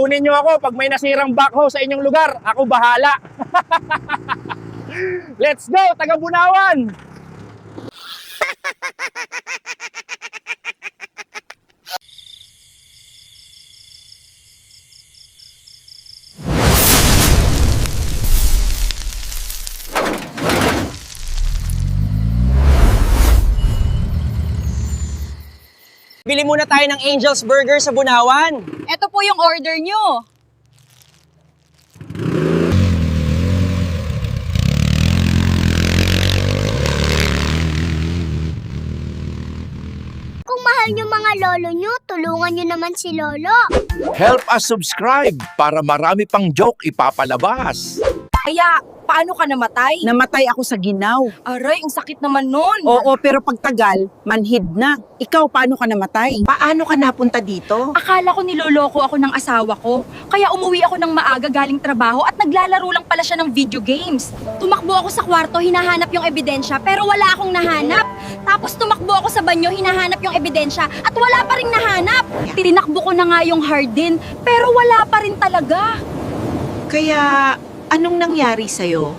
kunin nyo ako pag may nasirang backhoe sa inyong lugar. Ako bahala. Let's go, taga Bunawan! Bili muna tayo ng Angel's Burger sa Bunawan. Ito po yung order nyo. Kung mahal nyo mga lolo nyo, tulungan nyo naman si Lolo. Help us subscribe para marami pang joke ipapalabas. Kaya, paano ka namatay? Namatay ako sa ginaw. Aray, ang sakit naman nun. Oo, pero pagtagal, manhid na. Ikaw, paano ka namatay? Paano ka napunta dito? Akala ko niloloko ako ng asawa ko. Kaya umuwi ako ng maaga galing trabaho at naglalaro lang pala siya ng video games. Tumakbo ako sa kwarto, hinahanap yung ebidensya, pero wala akong nahanap. Tapos tumakbo ako sa banyo, hinahanap yung ebidensya, at wala pa rin nahanap. Tinakbo ko na nga yung hard din, pero wala pa rin talaga. Kaya, anong nangyari sa'yo?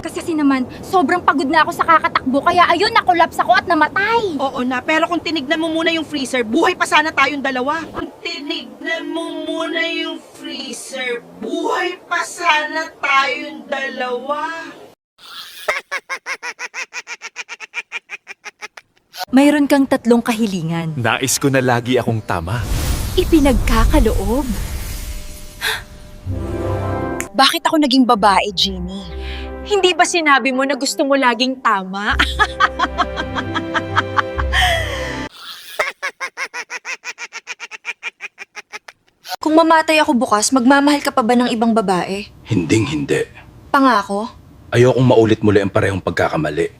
Kasi naman, sobrang pagod na ako sa kakatakbo, kaya ayun, nakolaps ako at namatay. Oo na, pero kung tinignan mo muna yung freezer, buhay pa sana tayong dalawa. Kung tinignan mo muna yung freezer, buhay pa sana tayong dalawa. Mayroon kang 3 kahilingan. Nais ko na lagi akong tama. Ipinagkakaloob. Bakit ako naging babae, Jeannie? Hindi ba sinabi mo na gusto mo laging tama? Kung mamatay ako bukas, magmamahal ka pa ba ng ibang babae? Hinding-hindi. Pangako? Ayokong maulit muli ang parehong pagkakamali.